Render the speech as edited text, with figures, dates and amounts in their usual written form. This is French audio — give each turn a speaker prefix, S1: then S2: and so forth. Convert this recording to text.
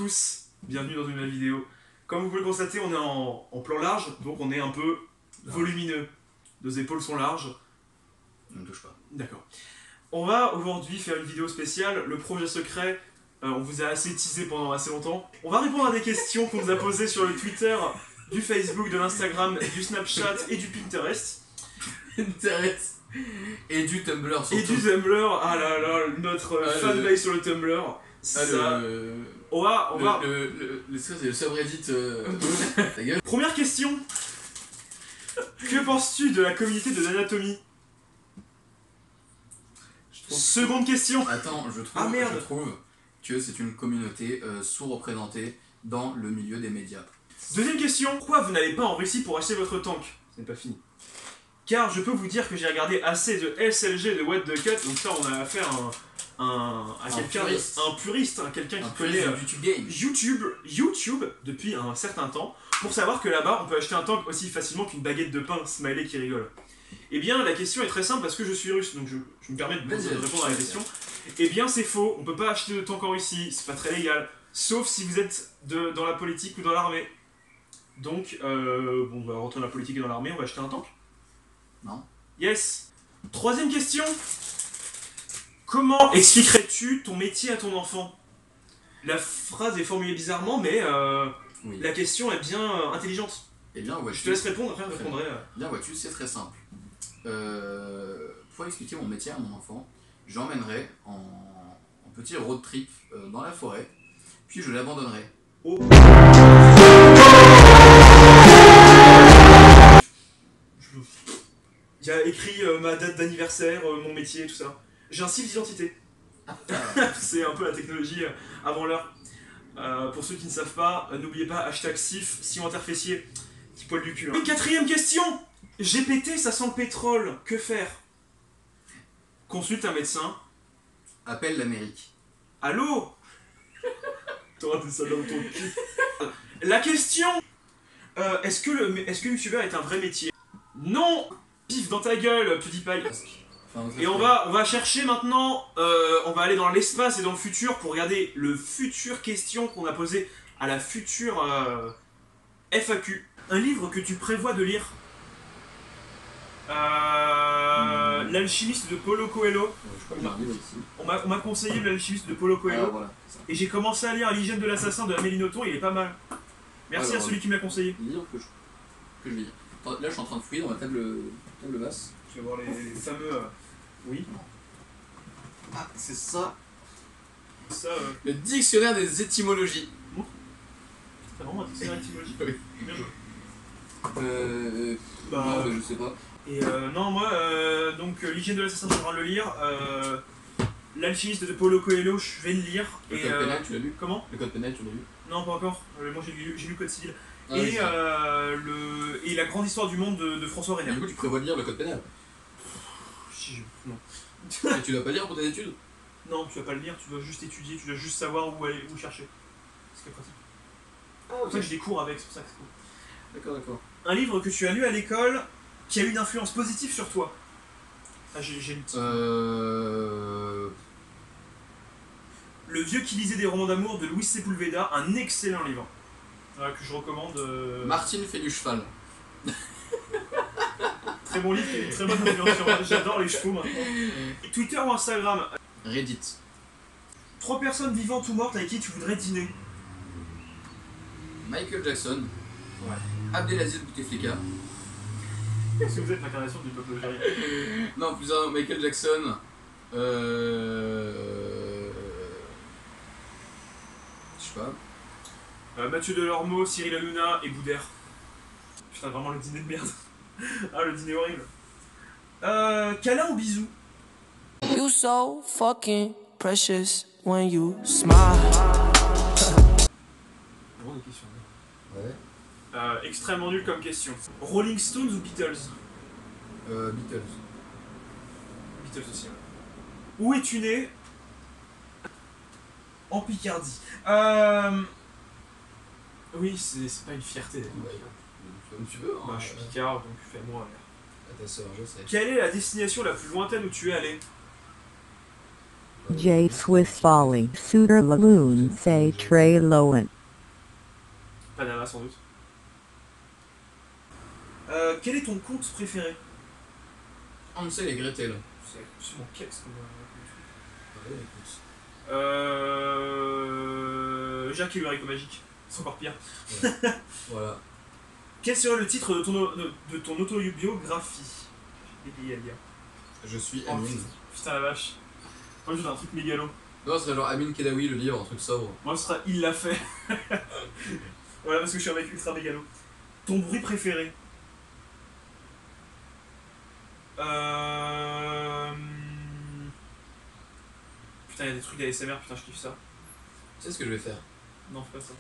S1: tous, bienvenue dans une nouvelle vidéo. Comme vous pouvez le constater, on est en plan large, donc on est un peu volumineux. Nos épaules sont larges.
S2: Ne me touche pas.
S1: D'accord. On va aujourd'hui faire une vidéo spéciale, le projet secret, on vous a assez teasé pendant assez longtemps. On va répondre à des questions qu'on nous a posées sur le Twitter, du Facebook, de l'Instagram, du Snapchat et du Pinterest.
S2: Pinterest et du Tumblr surtout.
S1: Et du Tumblr, ah là là, notre fanbase sur le Tumblr. On va...
S2: C'est le subreddit. Ta gueule.
S1: Première question. Que penses-tu de la communauté de l'anatomie? Seconde question.
S2: Attends, je trouve que c'est une communauté sous-représentée dans le milieu des médias.
S1: Deuxième question. Pourquoi vous n'allez pas en Russie pour acheter votre tank? Ce n'est pas fini. Car je peux vous dire que j'ai regardé assez de SLG de What the Cut, donc ça on a affaire à quelqu'un, un puriste, quelqu'un qui connaît YouTube depuis un certain temps, pour savoir que là-bas on peut acheter un tank aussi facilement qu'une baguette de pain. Smiley qui rigole. Eh bien la question est très simple parce que je suis russe, donc je me permets de répondre à la question. Eh bien c'est faux, on peut pas acheter de tank en Russie, c'est pas très légal, sauf si vous êtes dans la politique ou dans l'armée. Donc bon, on va rentrer dans la politique et dans l'armée, on va acheter un tank.
S2: Non.
S1: Yes. Troisième question. Comment expliquerais-tu ton métier à ton enfant? La phrase est formulée bizarrement, mais oui. La question est bien intelligente.
S2: Eh bien,
S1: je te laisse répondre, après je répondrai.
S2: Bien, vois-tu, c'est très simple. Pour expliquer mon métier à mon enfant, j'emmènerai en petit road trip dans la forêt, puis je l'abandonnerai. Oh. Il y a écrit ma date d'anniversaire, mon métier, tout ça. J'ai un site d'identité. C'est un peu la technologie avant l'heure. Pour ceux qui ne savent pas, n'oubliez pas, #SIF, Simon Interfessier, petit poil du cul. Hein. Une quatrième question. GPT, ça sent le pétrole, que faire? Consulte un médecin. Appelle l'Amérique. Allô? T'auras des soldats autour du cul. La question, est-ce que youtubeur est un vrai métier? Non. Pif dans ta gueule, PewDiePie. Et on va chercher maintenant, on va aller dans l'espace et dans le futur pour regarder le futur question qu'on a posé à la future FAQ. Un livre que tu prévois de lire? L'alchimiste de Paulo Coelho. On m'a conseillé l'alchimiste de Paulo Coelho. Voilà, et j'ai commencé à lire l'hygiène de l'assassin de Amélie Nothomb, il est pas mal. Merci à celui qui m'a conseillé. Livre que je lis. Là je suis en train de fouiller dans ma table basse.
S1: Je vais voir les fameux... Oui.
S2: Ah, c'est ça. Le dictionnaire des étymologies.
S1: T'as vraiment un dictionnaire d'étymologie?
S2: Oui.
S1: Bien joué.
S2: Non, je sais pas.
S1: Et non, moi, donc l'hygiène de l'assassin, je suis en train de le lire. L'alchimiste de Paulo Coelho, je vais le lire.
S2: Le code pénal, tu l'as lu?
S1: Comment?
S2: Le code pénal, tu l'as lu?
S1: Non, pas encore. Moi, j'ai lu le code civil.
S2: Ah,
S1: et la grande histoire du monde de François Reiner.
S2: Du coup, tu prévois de lire le code pénal?
S1: Non.
S2: Et tu dois pas lire pour tes études?
S1: Non, tu vas pas le lire, tu dois juste étudier, tu dois juste savoir où chercher. C'est ce qui est pratique. C'est pour ça que j'ai des cours avec, c'est pour ça que c'est cool.
S2: D'accord, d'accord.
S1: Un livre que tu as lu à l'école qui a eu une influence positive sur toi? Ah, j'ai une petite... Le vieux qui lisait des romans d'amour de Luis Sepulveda, un excellent livre. Que je recommande.
S2: Martine fait du cheval.
S1: Très bon livre, qui a une très bonne influence sur moi. J'adore les chevaux maintenant. Et Twitter ou Instagram?
S2: Reddit.
S1: 3 personnes vivantes ou mortes avec qui tu voudrais dîner?
S2: Michael Jackson.
S1: Ouais.
S2: Abdelaziz Bouteflika.
S1: Est-ce que vous êtes l'incarnation du peuple algérien?
S2: Non, plus un, Michael Jackson. Je sais pas.
S1: Mathieu Delormeau, Cyril Hanouna et Boudère. Putain, vraiment le dîner de merde. Ah, le dîner horrible. Câlin ou bisou?
S3: You so fucking precious when you smile.
S1: Drôle de question.
S2: Ouais.
S1: Extrêmement nul comme question. Rolling Stones ou Beatles?
S2: Beatles.
S1: Beatles aussi, ouais. Où es-tu né? En Picardie. Oui, c'est pas une fierté d'être Picard.
S2: Comme tu veux.
S1: Bah, je suis Picard, donc fais-moi.
S2: À ta soeur, je sais.
S1: Quelle est la destination la plus lointaine où tu es allé?
S4: J. Swiss Folly, Suitor Lagoon, say Trey Lowen.
S1: Panama sans doute. Quel est ton conte préféré?
S5: Hansel et Gretel.
S1: C'est absolument qu'est-ce comme...
S5: Ouais, écoute.
S1: Jacques et le haricot magique. C'est encore pire.
S5: Ouais. Voilà.
S1: Quel serait le titre de ton autobiographie? J'ai oublié à lire.
S5: Je suis
S1: Oh,
S5: Amine.
S1: putain la vache. Moi je veux un truc mégalo.
S5: Non, ce serait genre Amine Kedaoui, le livre, un truc sobre.
S1: Moi ce sera Il l'a fait. Voilà parce que je suis un mec ultra mégalo. Ton bruit préféré? Putain, il y a des trucs d'ASMR, putain, je kiffe ça.
S5: Tu sais ce que je vais faire?
S1: Non, fais pas ça.